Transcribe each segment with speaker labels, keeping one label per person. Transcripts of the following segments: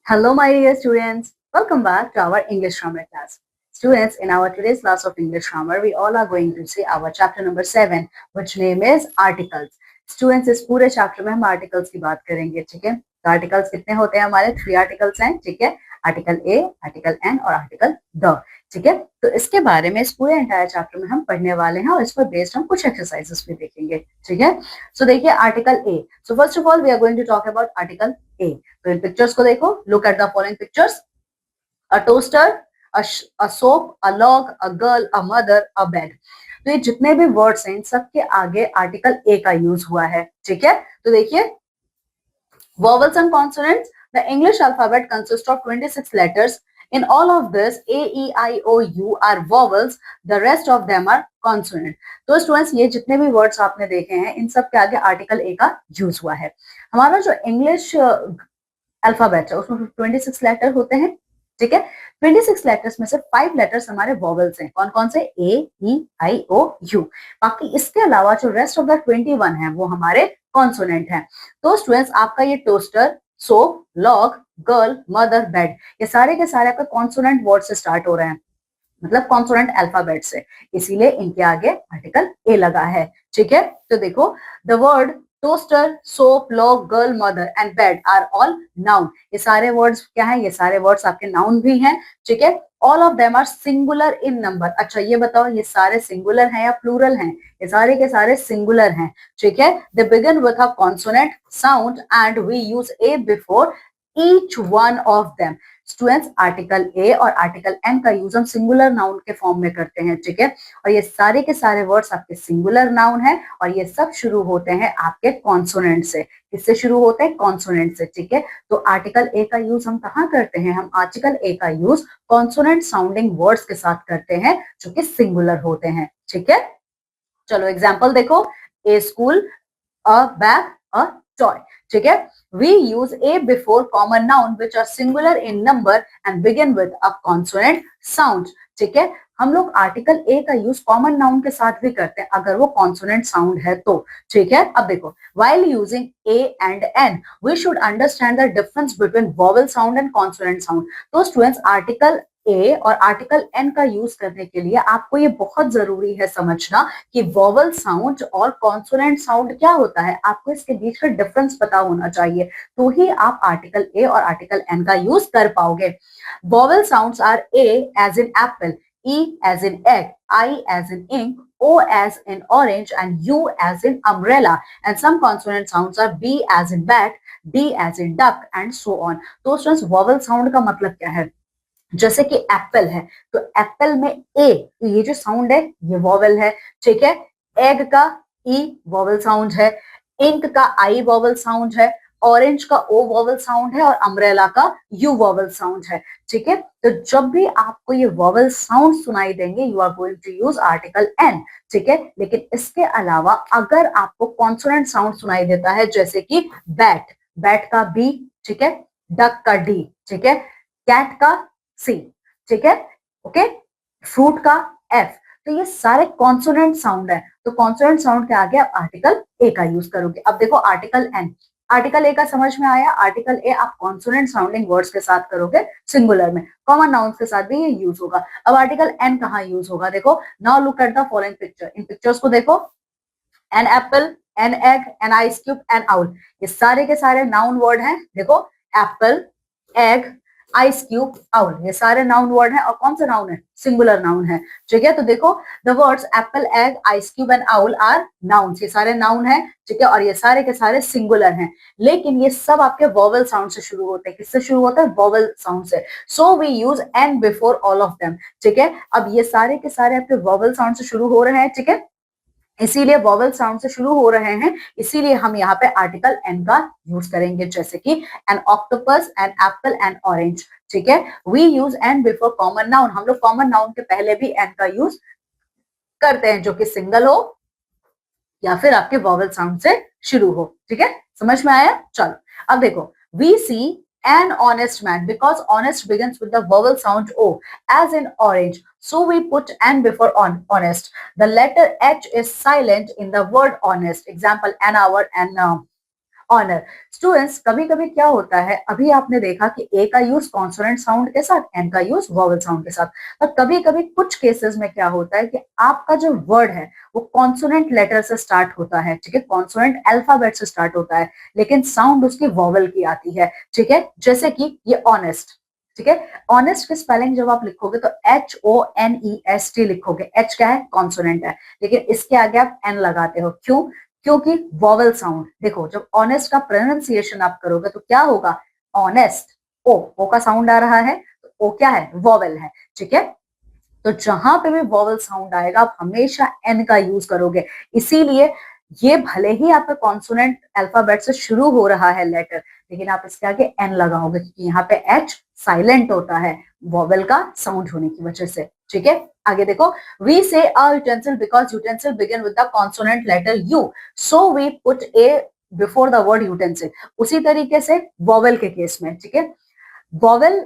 Speaker 1: Hello, my dear students. Welcome back to our English grammar class. Students, in our today's class of English grammar, we all are going to see our chapter number 7, which name is articles. Students, इस पूरे chapter में हम articles की बात करेंगे, ठीक है? तो आर्टिकल्स कितने होते हैं हमारे? 3 आर्टिकल्स हैं, ठीक है? आर्टिकल ए, आर्टिकल एन और आर्टिकल द, ठीक है? तो इसके बारे में इस पूरे एंटायर चैप्टर में हम पढ़ने वाले हैं और इस पर बेस्ड हम कुछ एक्सरसाइजेस भी देखेंगे, ठीक है? सो देखिए article A. So first of all we are going to talk about article A. तो इन पिक्चर्स को देखो, look at the following pictures. A toaster, a soap, a log, a girl, a mother, a bed. तो ये जितने भी words हैं इन सब के आगे आर्टिकल ए का यूज हुआ है, ठीक है? तो देखिए, vowels and consonants. The English alphabet consists of 26 letters. In all of this, A, E, I, O, U are vowels. The rest of them are consonant. तो स्टूडेंट्स ये जितने भी वर्ड्स आपने देखे हैं इन सब के आगे आर्टिकल ए का यूज हुआ है. हमारा जो इंग्लिश अल्फाबेट है उसमें 26 लेटर होते हैं, ठीक है? 26 लेटर्स में से 5 लेटर्स हमारे वॉवल्स हैं. कौन कौन से? ए, ई, आई, ओ, यू. बाकी इसके अलावा जो रेस्ट ऑफ द 21 है वो हमारे कॉन्सोनेंट है. तो स्टूडेंट्स आपका ये toaster, soap, log, girl, mother, bed, ये सारे के सारे आपके कॉन्सोनेंट वर्ड से स्टार्ट हो रहे हैं, मतलब कॉन्सोनेंट अल्फाबेट से, इसीलिए इनके आगे आर्टिकल ए लगा है, ठीक है? तो देखो, the word toaster, soap, log, girl, mother and bed are all noun. ये सारे वर्ड्स क्या है? ये सारे वर्ड्स आपके नाउन भी हैं, ठीक है? All of them are singular in number. अच्छा ये बताओ, ये सारे सिंगुलर हैं या प्लूरल हैं? ये सारे के सारे सिंगुलर हैं, ठीक है? They begin with a consonant sound and we use A before each one of them. Students article ए और आर्टिकल एन का यूज हम सिंगुलर नाउन के फॉर्म में करते हैं, ठीक है? और ये सारे के सारे वर्ड्स आपके सिंगुलर नाउन है और ये सब शुरू होते हैं आपके कॉन्सोनेंट से. किससे शुरू होते हैं? कॉन्सोनेंट से, ठीक है? तो आर्टिकल ए का यूज हम कहाँ करते हैं? हम आर्टिकल ए का यूज कॉन्सोनेंट साउंडिंग वर्ड्स के साथ करते हैं जो कि सिंगुलर होते हैं, ठीक है? चलो एग्जाम्पल देखो. A school, a bag, a toy, ठीक है? We use a before common noun which are singular in number and begin with a consonant sound, ठीक है? हम लोग आर्टिकल ए का यूज कॉमन नाउन के साथ भी करते हैं अगर वो कॉन्सोनेंट साउंड है तो, ठीक है? अब देखो, while using a and n we should understand the difference between vowel sound and consonant sound. तो स्टूडेंट्स आर्टिकल ए और आर्टिकल एन का यूज करने के लिए आपको ये बहुत जरूरी है समझना कि वॉवल साउंड और कॉन्सोनेंट साउंड क्या होता है. आपको इसके बीच का डिफरेंस पता होना चाहिए, तो ही आप आर्टिकल ए और आर्टिकल एन का यूज कर पाओगे. Vowel sounds are A as in apple, E as in egg, I as in ink, O as in orange and U as in umbrella, and some consonant sounds are B as in bat, D as in duck and so on. तो students vowel sound का मतलब क्या है? जैसे कि Apple है तो Apple में ए, तो ये जो साउंड है ये वॉवल है, ठीक है? एग का ई वॉवल साउंड है, इंक का आई वॉवल साउंड है, ऑरेंज का ओ वॉवल साउंड है और अम्ब्रेला का यू वॉवल साउंड है, ठीक है? तो जब भी आपको ये वॉवल साउंड सुनाई देंगे you are going to use article an, ठीक है? लेकिन इसके अलावा अगर आपको कॉन्सोनेंट साउंड सुनाई देता है जैसे कि बैट, बैट का बी, ठीक है? डक का डी, ठीक है? कैट का सी, ठीक है? ओके, फ्रूट का एफ. तो ये सारे कॉन्सोनेंट साउंड है, तो कॉन्सोनेंट साउंड के आगे आप आर्टिकल ए का यूज करोगे. अब देखो आर्टिकल एन, आर्टिकल ए का समझ में आया. आर्टिकल ए आप कॉन्सोनेंट साउंडिंग वर्ड्स के साथ करोगे सिंगुलर में, कॉमन नाउन्स के साथ भी ये यूज होगा. अब आर्टिकल एन कहाँ यूज होगा? देखो, now look at the following picture. इन पिक्चर्स को देखो, an apple, an egg, an ice cube, an owl, ये सारे के सारे नाउन वर्ड हैं. देखो, apple, egg, ice cube, owl, ये सारे नाउन वर्ड हैं और कौन सा नाउन है? सिंगुलर नाउन है, ठीक है? तो देखो, the words apple, egg, ice cube and owl are nouns, ये सारे नाउन है, ठीक है? और ये सारे के सारे सिंगुलर हैं, लेकिन ये सब आपके वॉवल साउंड से शुरू होते हैं. किससे शुरू होता है? वॉवल साउंड से. So we use an before all of them, ठीक है? अब ये सारे के सारे आपके वॉवल साउंड से शुरू हो रहे हैं, ठीक है? इसीलिए वॉवल साउंड से शुरू हो रहे हैं, इसीलिए हम यहाँ पे आर्टिकल एन का यूज करेंगे, जैसे कि an octopus, an apple, an orange, ठीक है? We use an before common noun, हम लोग कॉमन नाउन के पहले भी एन का यूज करते हैं जो कि सिंगल हो या फिर आपके वॉवल साउंड से शुरू हो, ठीक है? समझ में आया? चलो अब देखो, we see an honest man because honest begins with the vowel sound o as in orange, so we put an before on honest. The letter h is silent in the word honest. Example, an hour, an honour. Students कभी कभी क्या होता है, अभी आपने देखा कि ए का यूज कॉन्सोनेंट साउंड के साथ, एन का यूज वॉवल साउंड के साथ, पर कभी कभी कुछ केसेस में क्या होता है कि आपका जो वर्ड है वो कॉन्सोनेंट लेटर से स्टार्ट होता है, ठीक है, कॉन्सोनेंट अल्फाबेट से स्टार्ट होता है, लेकिन साउंड उसकी वॉवल की आती है, ठीक है, जैसे कि ये ऑनेस्ट, ठीक है। ऑनेस्ट की स्पेलिंग जब आप लिखोगे तो HONEST लिखोगे, एच क्या है, कॉन्सोनेंट है, लेकिन इसके आगे आप एन लगाते हो, क्यों? क्योंकि वॉवल साउंड, देखो जब ऑनेस्ट का प्रोनाउंसिएशन आप करोगे तो क्या होगा, ऑनेस्ट, ओ का साउंड आ रहा है, तो ओ क्या है, वॉवल है, ठीक है। तो जहां पे भी वॉवल साउंड आएगा आप हमेशा एन का यूज करोगे, इसीलिए ये भले ही आपका कॉन्सोनेंट अल्फाबेट से शुरू हो रहा है लेटर, लेकिन आप इसके आगे एन लगाओगे क्योंकि यहाँ पे एच साइलेंट होता है वॉवल का साउंड होने की वजह से, ठीक है। आगे देखो, we say a utensil because utensil begin with the consonant letter U, so we put A before the word utensil. उसी तरीके से वॉवल के केस में, ठीक है, वॉवल,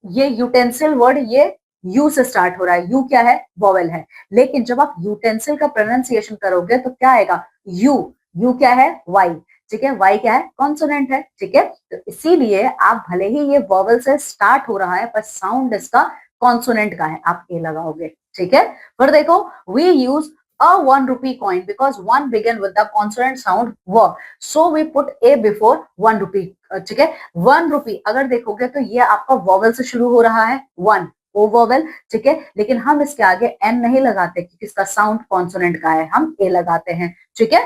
Speaker 1: ये यूटेंसिल वर्ड ये यू से स्टार्ट हो रहा है, यू क्या है, वॉवेल है, लेकिन जब आप यूटेंसिल का प्रोनाउंसिएशन करोगे तो क्या आएगा, यू, यू क्या है, वाई, ठीक है, वाई क्या है, कॉन्सोनेंट है, ठीक है। तो इसीलिए आप भले ही ये वॉवेल से स्टार्ट हो रहा है पर साउंड इसका कॉन्सोनेंट का है, आप ए लगाओगे, ठीक है। फिर देखो, we use a 1 rupee coin because one began with the consonant sound w, so we put a before 1 rupee, ठीक है। 1 rupee अगर देखोगे तो ये आपका वॉवल से शुरू हो रहा है, वन, ओ वॉवल, ठीक है, लेकिन हम इसके आगे एन नहीं लगाते क्योंकि इसका साउंड कॉन्सोनेंट का है, हम ए लगाते हैं, ठीक है।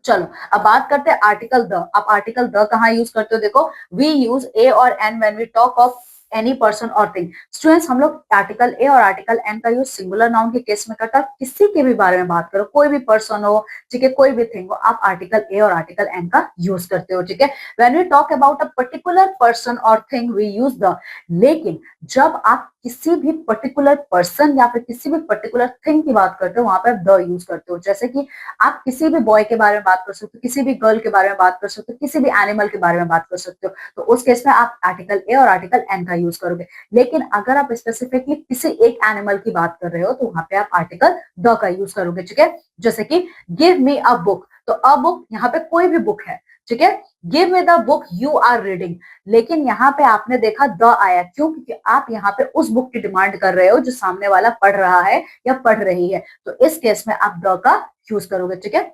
Speaker 1: चलो अब बात करते हैं आर्टिकल द। आप आर्टिकल द कहाँ यूज करते हो, देखो, वी यूज ए और an when we talk of any person और थिंग। स्टूडेंट्स हम लोग आर्टिकल ए और आर्टिकल एन का यूज सिंगुलर नाउन के केस में करता है, किसी के भी बारे में बात करो, कोई भी पर्सन हो, ठीक है, कोई भी थिंग हो, आप आर्टिकल ए और आर्टिकल एन का यूज करते हो, ठीक है। When we talk about a particular person और थिंग वी यूज द, लेकिन जब आप किसी भी पर्टिकुलर पर्सन या फिर किसी भी पर्टिकुलर थिंग की बात करते हो वहां पर द यूज करते हो, जैसे कि आप किसी भी बॉय के बारे में बात कर सकते हो, किसी भी गर्ल के बारे में बात कर सकते हो, किसी भी एनिमल के बारे में बात कर सकते हो, तो उस केस में आप आर्टिकल ए और आर्टिकल एन का यूज करोगे। लेकिन अगर आप स्पेसिफिकली किसी एक एनिमल की बात कर रहे हो तो वहां पे आप आर्टिकल द का यूज करोगे, ठीक है। जैसे कि गिव मी अ बुक, तो अ बुक यहाँ पे कोई भी बुक है, ठीक है। Give me the book you are reading, लेकिन यहाँ पे आपने देखा द आया, क्यों? क्योंकि आप यहाँ पे उस बुक की डिमांड कर रहे हो जो सामने वाला पढ़ रहा है या पढ़ रही है, तो इस केस में आप द का यूज करोगे, ठीक है।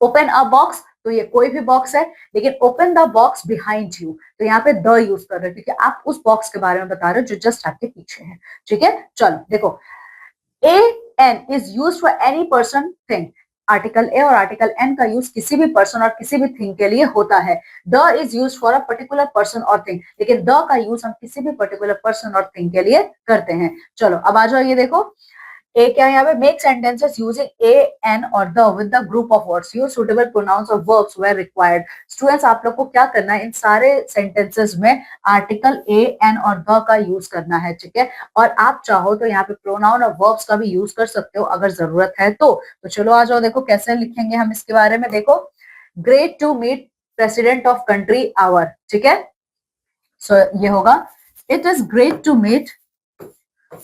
Speaker 1: ओपन अ बॉक्स, तो ये कोई भी बॉक्स है, लेकिन open the box behind you, तो यहाँ पे द यूज कर रहे हो क्योंकि आप उस बॉक्स के बारे में बता रहे हो जो जस्ट आपके पीछे है, ठीक है। चलो देखो, A an is use for any person thing, article ए और आर्टिकल एन का यूज किसी भी पर्सन और किसी भी थिंग के लिए होता है। The is use for a particular person और थिंग, लेकिन द का यूज हम किसी भी पर्टिकुलर पर्सन और थिंग के लिए करते हैं। चलो अब आ जाओ, ये देखो, ए क्या है यहाँ पे, make sentences using a an और the with the group of words, use suitable pronouns और वर्ब्स वेयर रिक्वायर्ड। स्टूडेंट्स आप लोग को क्या करना है, इन सारे सेंटेंसेस में आर्टिकल ए एन और द का यूज करना है, ठीक है। और आप चाहो तो यहाँ पे प्रोनाउन और वर्ब्स का भी यूज कर सकते हो अगर जरूरत है तो चलो आ जाओ, देखो कैसे लिखेंगे हम इसके बारे में। देखो, great to meet president of country our, ठीक है। सो ये होगा, it is great to meet,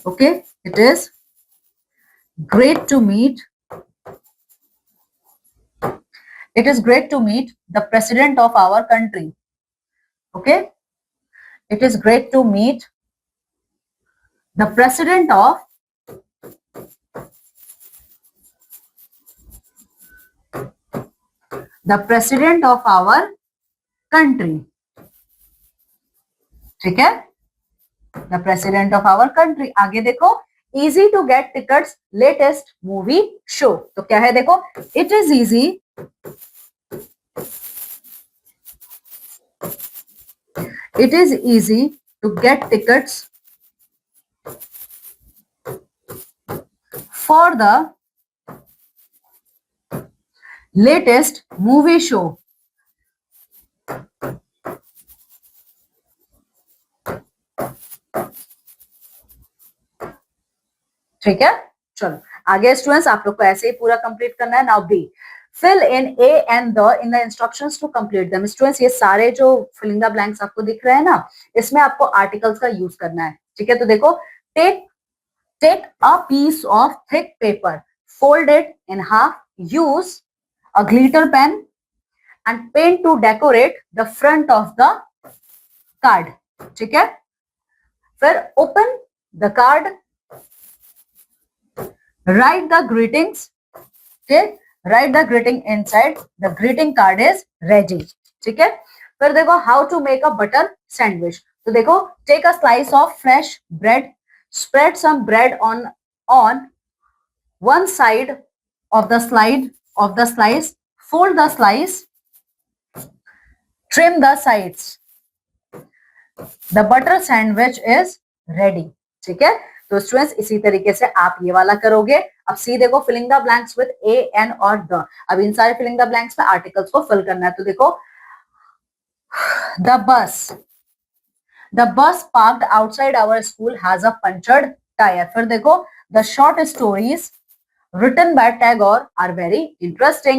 Speaker 1: okay, it is great to meet, it is great to meet the president of our country, okay, it is great to meet the president of our country, ठीक है, the president of our country। आगे देखो, easy to get tickets latest movie show, तो क्या है, देखो, it is easy, it is easy to get tickets for the latest movie show, ठीक है। चलो आगे स्टूडेंट्स आप लोग को ऐसे ही पूरा कंप्लीट करना है। Now B, fill in a and the in the instructions to complete them. Students ये सारे जो फिलिंग द ब्लैंक्स आपको दिख रहे हैं ना, इसमें आपको आर्टिकल्स का यूज करना है, ठीक है। तो देखो, take take a piece of thick paper, fold it in half, use a glitter pen, and paint to decorate the front of the card. ठीक है, फिर open the card, write the greetings. Okay, write the greeting inside. The greeting card is ready. ठीक है, फिर देखो how to make a butter sandwich. तो देखो take a slice of fresh bread, spread some bread on one side of the slice, fold the slice, trim the sides. The butter sandwich is ready. ठीक है, तो students इसी तरीके से आप ये वाला करोगे. अब सी देखो filling the blanks with a an और द. अब इन सारे फिलिंग द ब्लैंक्स में आर्टिकल्स को फिल करना है. तो देखो the bus parked outside our school has a punctured tyre. फिर देखो the short stories written by Tagore are very interesting.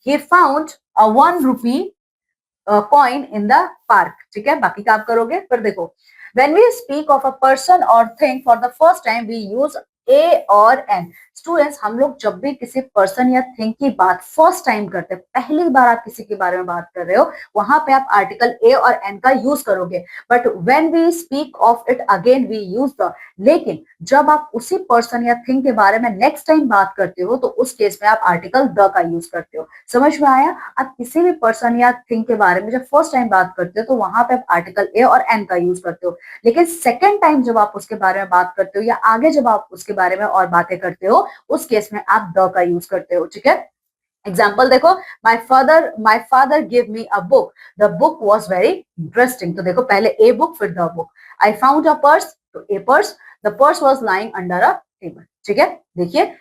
Speaker 1: He found a 1 rupee coin in the park. ठीक है, बाकी का आप करोगे. फिर देखो when we speak of a person or thing for the first time we use a और n. Students हम लोग जब भी किसी पर्सन या थिंग की बात फर्स्ट टाइम करते हैं, पहली बार आप किसी के बारे में बात कर रहे हो, वहां पे आप आर्टिकल ए और एन का यूज करोगे. But when we speak of it again we use the. लेकिन जब आप उसी पर्सन या थिंग के बारे में नेक्स्ट टाइम बात करते हो तो उस केस में आप आर्टिकल द का यूज करते हो. समझ में आया? आप किसी भी पर्सन या थिंग के बारे में जब फर्स्ट टाइम बात करते हो तो वहां पे आप आर्टिकल ए और एन का यूज करते हो. लेकिन सेकेंड टाइम जब आप उसके बारे में बात करते हो या आगे जब आप उसके बारे में और बातें करते हो, उस केस में आप द का यूज करते हो. ठीक है, एग्जाम्पल देखो my father give me a book, the book was very interesting. तो देखो पहले ए बुक फिर the book. I found a purse, तो a purse, the purse was lying under a table. ठीक है, देखिए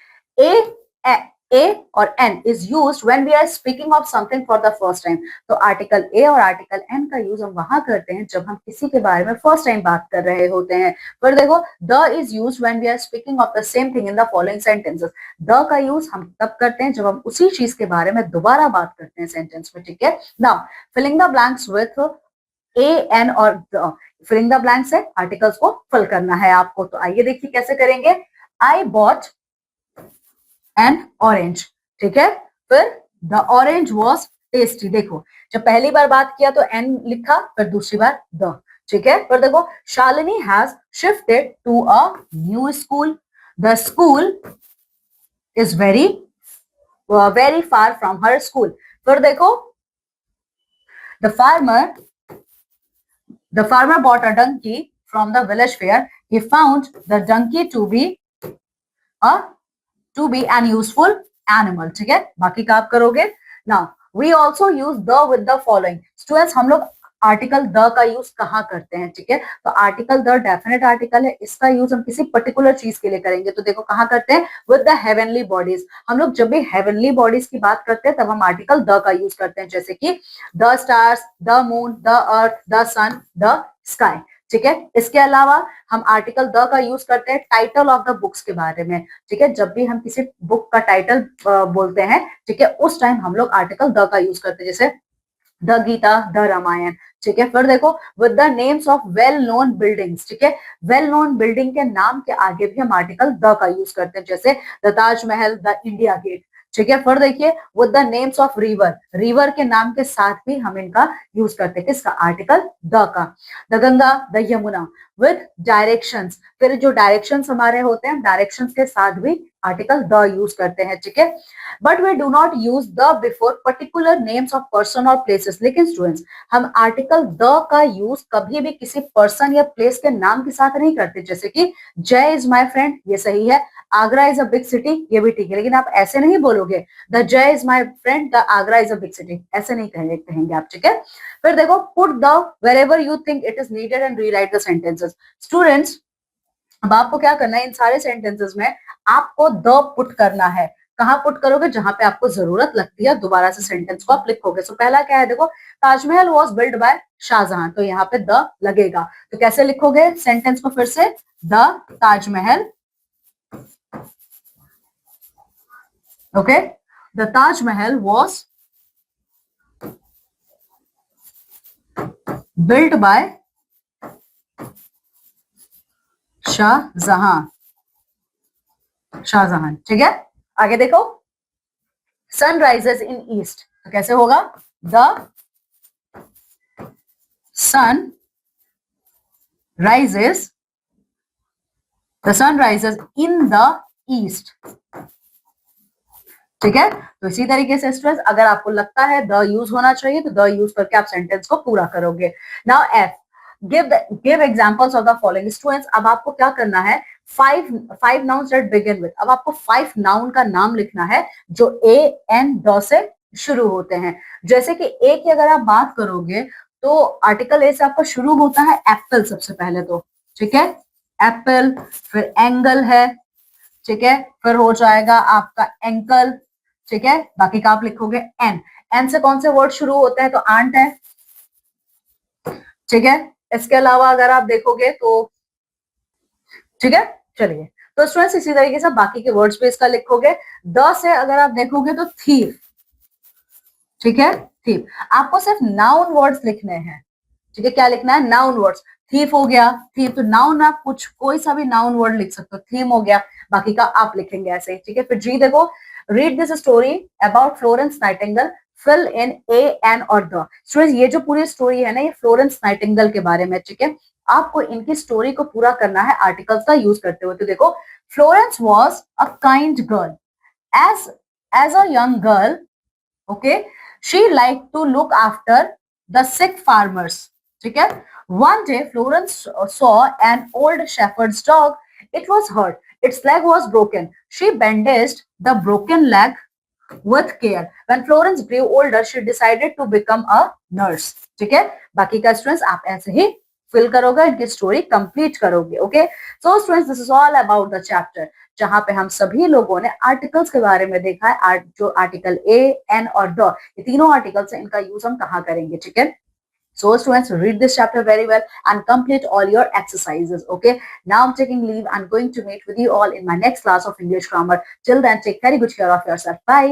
Speaker 1: ए और an is used when we are speaking of something for the first time. तो article ए और article an का use हम वहां करते हैं जब हम किसी के बारे में फर्स्ट टाइम बात कर रहे होते हैं. फिर देखो the is used when we are speaking of the same thing in the following sentences. The का यूज हम तब करते हैं जब हम उसी चीज के बारे में दोबारा बात करते हैं सेंटेंस में. ठीक है, now filling the blanks with a an और द. फिलिंग द ब्लैंक्स है, आर्टिकल्स को फिल करना है आपको. तो आइए देखिए कैसे करेंगे. I bought an orange. ठीक है, फिर द ऑरेंज वॉज टेस्टी. देखो जब पहली बार बात किया तो एन लिखा, फिर दूसरी बार द. ठीक है, फिर देखो Shalini has shifted to a new school, the school is very far from her school. फिर देखो the farmer bought a donkey from the village fair, he found the donkey to be an useful animal. ठीक है, बाकी का आप करोगे. Now we also use the with the following. Students हम लोग आर्टिकल द का यूज कहाँ करते हैं? ठीक है, तो आर्टिकल द डेफिनेट आर्टिकल है, इसका यूज हम किसी पर्टिकुलर चीज के लिए करेंगे. तो देखो कहाँ करते हैं? With the heavenly bodies. हम लोग जब भी हेवनली बॉडीज की बात करते हैं तब हम आर्टिकल द का यूज करते हैं, जैसे कि the stars, the moon, the earth, the sun, the sky. ठीक है, इसके अलावा हम आर्टिकल द का यूज करते हैं टाइटल ऑफ द बुक्स के बारे में. ठीक है, जब भी हम किसी बुक का टाइटल बोलते हैं, ठीक है, उस टाइम हम लोग आर्टिकल द का यूज करते हैं, जैसे द गीता, द रामायण. ठीक है, फिर देखो with the names of well known buildings. ठीक है, वेल नोन बिल्डिंग के नाम के आगे भी हम आर्टिकल द का यूज करते हैं, जैसे the Taj Mahal, the India gate. ठीक है, फिर देखिए with the names of river के नाम के साथ भी हम इनका यूज करते हैं, किसका? आर्टिकल द का. The Ganga, the Yamuna. With directions, फिर जो डायरेक्शंस हमारे होते हैं, डायरेक्शंस के साथ भी आर्टिकल द यूज करते हैं. ठीक है, but we do not use the before particular names of person और प्लेसेस. लेकिन स्टूडेंट्स हम आर्टिकल द का यूज कभी भी किसी पर्सन या प्लेस के नाम के साथ नहीं करते, जैसे कि जय इज माई फ्रेंड, ये सही है. Agra is a big city, ये भी ठीक है, लेकिन आप ऐसे नहीं बोलोगे द जय is my friend, the Agra is a big city, ऐसे नहीं कहेंगे आप. ठीक है, फिर देखो put the wherever you think it is needed and rewrite the sentences. Students अब आपको क्या करना है, इन सारे सेंटेंसेस में आपको द पुट करना है. कहाँ पुट करोगे? जहां पे आपको जरूरत लगती है, दोबारा से सेंटेंस को आप लिखोगे. सो पहला क्या है, देखो Taj Mahal was build by Shah Jahan, तो यहाँ पे द लगेगा. तो कैसे लिखोगे सेंटेंस को? फिर से the Taj Mahal, okay, the Taj Mahal was built by Shah Jahan. ठीक है, आगे देखो सनराइजेस इन ईस्ट, तो कैसे होगा? The sun rises. The sun rises in the east. ठीक है, तो इसी तरीके से स्टूडेंट्स अगर आपको लगता है द यूज होना चाहिए तो द यूज करके आप सेंटेंस को पूरा करोगे. Now F, give examples of the following. Students अब आपको क्या करना है, five nouns that begin with. अब आपको 5 नाउन का नाम लिखना है जो ए एन ड से शुरू होते हैं. जैसे कि ए की अगर आप बात करोगे तो आर्टिकल ए से आपका शुरू होता है एप्पल सबसे पहले तो. ठीक है, एप्पल, फिर एंगल है. ठीक है, फिर हो जाएगा आपका एंकल. ठीक है, बाकी का आप लिखोगे एन. एन से कौन से वर्ड शुरू होते हैं, तो आंट है. ठीक है, इसके अलावा अगर आप देखोगे तो ठीक है, चलिए. तो स्टूडेंट्स इसी तरीके से बाकी के वर्ड्स पे इसका लिखोगे. द से अगर आप देखोगे तो थीफ. ठीक है, थीफ. आपको सिर्फ नाउन वर्ड्स लिखने हैं. ठीक है, क्या लिखना है, नाउन वर्ड्स. थीफ हो गया, थीफ तो नाउन, आप कुछ कोई सा भी नाउन वर्ड लिख सकते हो. थीम हो गया, बाकी का आप लिखेंगे ऐसे. ठीक है, फिर जी देखो, read this story about Florence Nightingale, fill in a an और द. स्टूडेंट्स ये जो पूरी स्टोरी है ना, ये फ्लोरेंस नाइटिंगेल के बारे में. ठीक है, आपको इनकी स्टोरी को पूरा करना है आर्टिकल्स का यूज करते हुए. तो देखो, Florence was a kind girl. As a young girl, okay, she liked to look after the sick farmers. ठीक है, one day Florence saw an old shepherd's dog. It was hurt, its leg was broken. She bandaged the broken leg with care. When Florence grew older, she decided to become a nurse. ठीक है, बाकी का students आप ऐसे ही fill करोगे, इनकी story complete करोगे. Okay, so students this is all about the chapter जहां पे हम सभी लोगों ने आर्टिकल्स के बारे में देखा है. जो आर्टिकल ए एन और द, ये तीनों आर्टिकल्स हैं, इनका यूज हम कहाँ करेंगे. ठीक है, so students read this chapter very well and complete all your exercises. Okay, now I'm taking leave. I'm going to meet with you all in my next class of English grammar. Till then, take very good care of yourself. Bye.